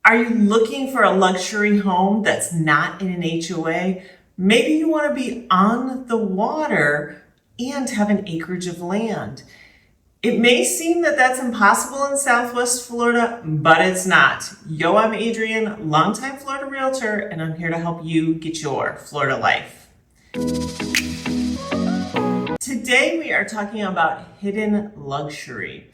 Are you looking for a luxury home that's not in an HOA? Maybe you want to be on the water and have an acreage of land. It may seem that that's impossible in Southwest Florida, but it's not. Yo, I'm Adrienne, longtime Florida realtor, and I'm here to help you get your Florida life. Today we are talking about hidden luxury.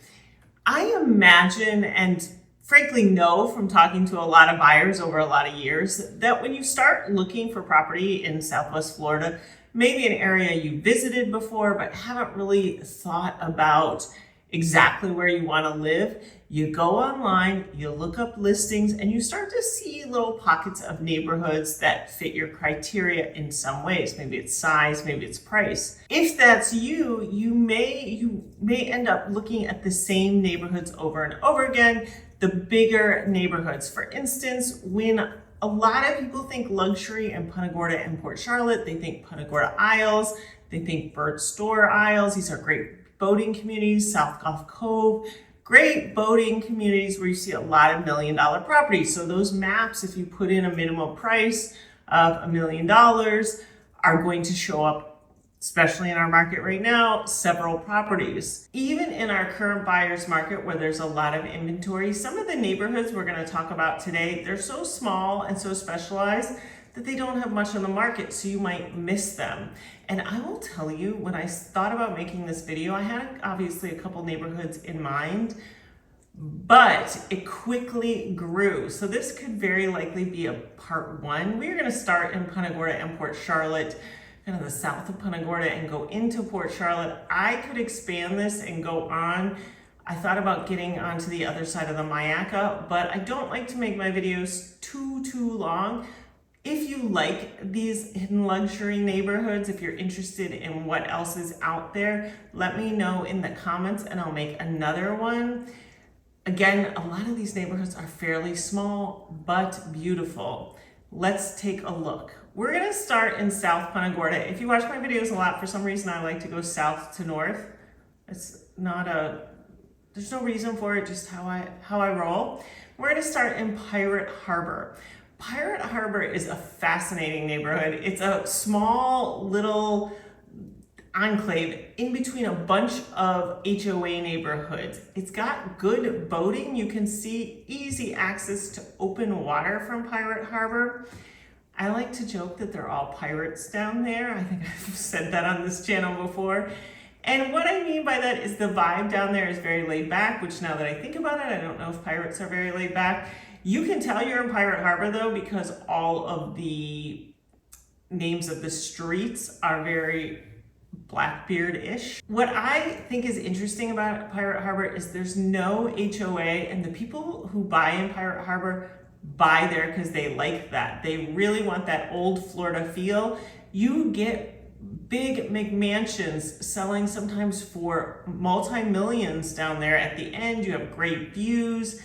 I imagine and frankly know from talking to a lot of buyers over a lot of years that when you start looking for property in Southwest Florida, maybe an area you visited before but haven't really thought about exactly where you want to live, you go online, you look up listings, and you start to see little pockets of neighborhoods that fit your criteria in some ways. Maybe it's size, maybe it's price. If that's you, you may end up looking at the same neighborhoods over and over again, the bigger neighborhoods. For instance, when a lot of people think luxury in Punta Gorda and Port Charlotte, they think Punta Gorda Isles, they think Bird Store Isles. These are great boating communities, South Gulf Cove, great boating communities where you see a lot of $1 million properties. So those maps, if you put in a minimum price of $1 million, are going to show up, especially in our market right now, several properties. Even in our current buyer's market where there's a lot of inventory, some of the neighborhoods we're going to talk about today, they're so small and so specialized that they don't have much on the market, so you might miss them. And I will tell you, when I thought about making this video, I had obviously a couple neighborhoods in mind, but it quickly grew. So this could very likely be a part one. We're gonna start in Punta Gorda and Port Charlotte, kind of the south of Punta Gorda, and go into Port Charlotte. I could expand this and go on. I thought about getting onto the other side of the Mayaca, but I don't like to make my videos too long. If you like these hidden luxury neighborhoods, if you're interested in what else is out there, let me know in the comments and I'll make another one. Again, a lot of these neighborhoods are fairly small, but beautiful. Let's take a look. We're gonna start in South Punta Gorda. If you watch my videos a lot, for some reason I like to go south to north. There's no reason for it, just how I roll. We're gonna start in Pirate Harbor. Pirate Harbor is a fascinating neighborhood. It's a small little enclave in between a bunch of HOA neighborhoods. It's got good boating. You can see easy access to open water from Pirate Harbor. I like to joke that they're all pirates down there. I think I've said that on this channel before. And what I mean by that is the vibe down there is very laid back, which now that I think about it, I don't know if pirates are very laid back. You can tell you're in Pirate Harbor though, because all of the names of the streets are very Blackbeard-ish. What I think is interesting about Pirate Harbor is there's no HOA, and the people who buy in Pirate Harbor buy there because they like that. They really want that old Florida feel. You get big McMansions selling sometimes for multi-millions down there. At the end, you have great views.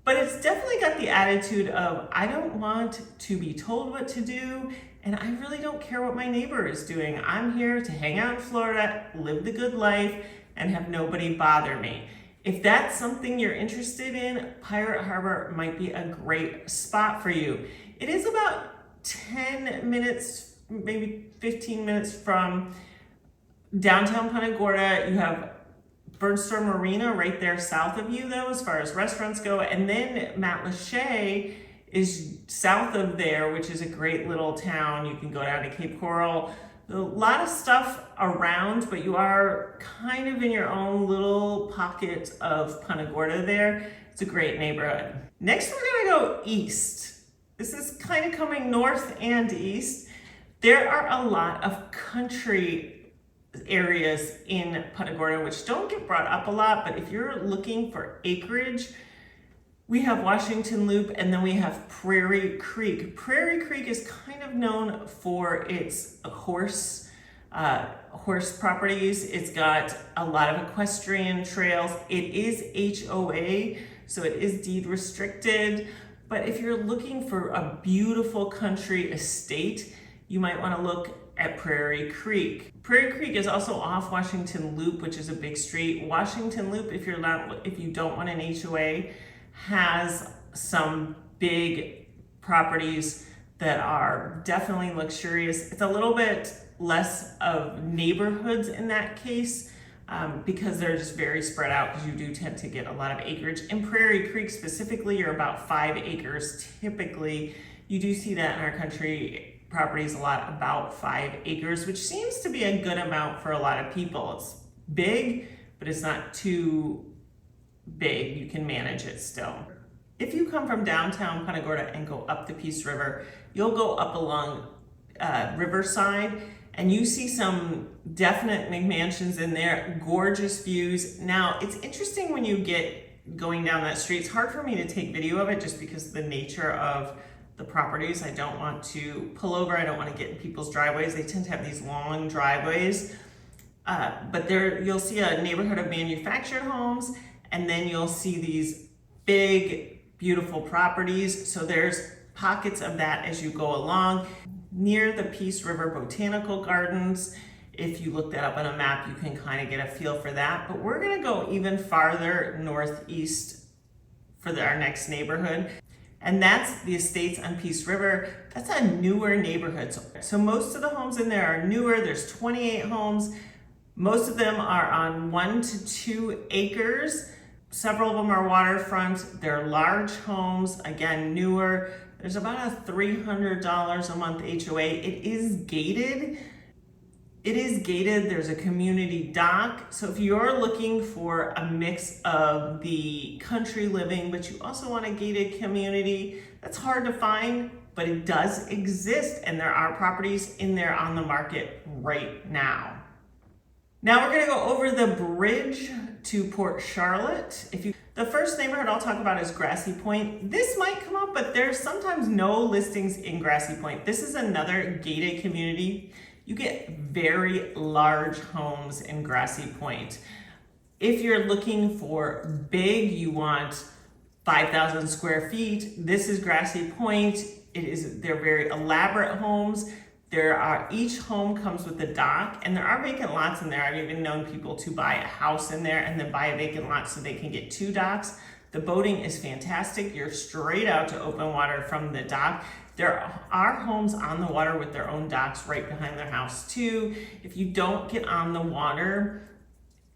But it's definitely got the attitude of, I don't want to be told what to do, and I really don't care what my neighbor is doing. I'm here to hang out in Florida, live the good life, and have nobody bother me. If that's something you're interested in, Pirate Harbor might be a great spot for you. It is about 10 minutes, maybe 15 minutes from downtown Punta Gorda. You have Bird Store Marina right there south of you though, as far as restaurants go. And then Matlacha is south of there, which is a great little town. You can go down to Cape Coral. A lot of stuff around, but you are kind of in your own little pocket of Punta Gorda there. It's a great neighborhood. Next, we're gonna go east. This is kind of coming north and east. There are a lot of country areas in Punta Gorda which don't get brought up a lot, but if you're looking for acreage, we have Washington Loop and then we have Prairie Creek. Prairie Creek is kind of known for its horse properties. It's got a lot of equestrian trails. It is HOA, so it is deed restricted, but if you're looking for a beautiful country estate, you might want to look at Prairie Creek. Prairie Creek is also off Washington Loop, which is a big street. Washington Loop, if you don't want an HOA, has some big properties that are definitely luxurious. It's a little bit less of neighborhoods in that case, because they're just very spread out, because you do tend to get a lot of acreage. In Prairie Creek specifically, you're about 5 acres typically. You do see that in our country properties a lot, about 5 acres, which seems to be a good amount for a lot of people. It's big, but it's not too big. You can manage it still. If you come from downtown Punta Gorda and go up the Peace River, you'll go up along Riverside, and you see some definite McMansions in there, gorgeous views. Now, it's interesting when you get going down that street. It's hard for me to take video of it just because of the nature of the properties. I don't want to pull over. I don't want to get in people's driveways. They tend to have these long driveways. But there you'll see a neighborhood of manufactured homes, and then you'll see these big, beautiful properties. So there's pockets of that as you go along. Near the Peace River Botanical Gardens, if you look that up on a map, you can kind of get a feel for that. But we're gonna go even farther northeast for our next neighborhood. And that's the estates on Peace River. That's a newer neighborhood. So most of the homes in there are newer. There's 28 homes. Most of them are on 1 to 2 acres. Several of them are waterfront. They're large homes, again, newer. There's about a $300 a month HOA. It is gated. There's a community dock. So if you're looking for a mix of the country living, but you also want a gated community, that's hard to find, but it does exist. And there are properties in there on the market right now. Now we're gonna go over the bridge to Port Charlotte. The first neighborhood I'll talk about is Grassy Point. This might come up, but there's sometimes no listings in Grassy Point. This is another gated community. You get very large homes in Grassy Point. If you're looking for big, you want 5,000 square feet, this is Grassy Point. They're very elaborate homes. Each home comes with a dock, and there are vacant lots in there. I've even known people to buy a house in there and then buy a vacant lot so they can get 2 docks. The boating is fantastic. You're straight out to open water from the dock. There are homes on the water with their own docks right behind their house too. If you don't get on the water,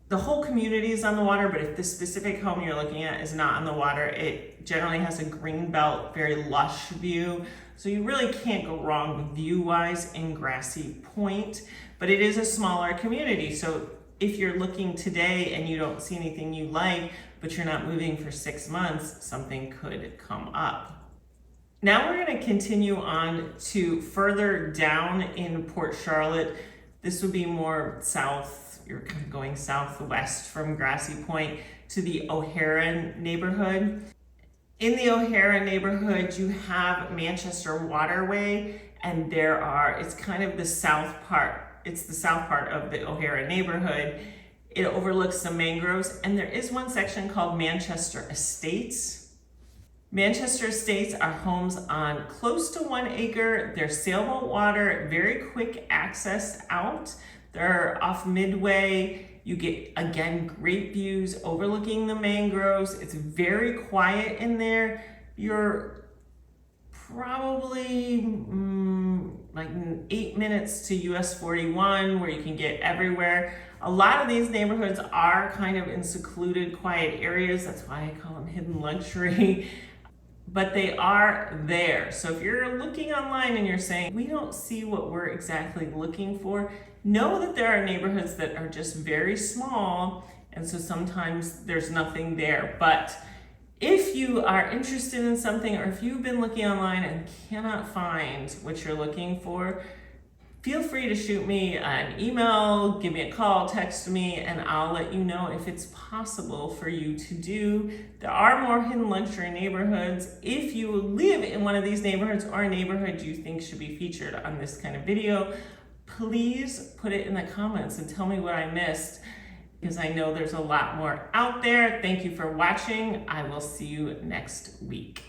the whole community is on the water, but if the specific home you're looking at is not on the water, it generally has a green belt, very lush view. So you really can't go wrong view-wise in Grassy Point, but it is a smaller community. So if you're looking today and you don't see anything you like, but you're not moving for 6 months, something could come up. Now we're gonna continue on to further down in Port Charlotte. This would be more south. You're kind of going southwest from Grassy Point to the O'Hara neighborhood. In the O'Hara neighborhood, you have Manchester Waterway, and it's kind of the south part. It's the south part of the O'Hara neighborhood. It overlooks the mangroves, and there is one section called Manchester Estates. Manchester Estates are homes on close to 1 acre. They're sailboat water, very quick access out. They're off Midway. You get, again, great views overlooking the mangroves. It's very quiet in there. You're probably like 8 minutes to US 41, where you can get everywhere. A lot of these neighborhoods are kind of in secluded, quiet areas. That's why I call them hidden luxury. But they are there. So if you're looking online and you're saying, we don't see what we're exactly looking for, know that there are neighborhoods that are just very small, and so sometimes there's nothing there. But if you are interested in something, or if you've been looking online and cannot find what you're looking for, feel free to shoot me an email, give me a call, text me, and I'll let you know if it's possible for you to do. There are more hidden luxury neighborhoods. If you live in one of these neighborhoods or a neighborhood you think should be featured on this kind of video, please put it in the comments and tell me what I missed, because I know there's a lot more out there. Thank you for watching. I will see you next week.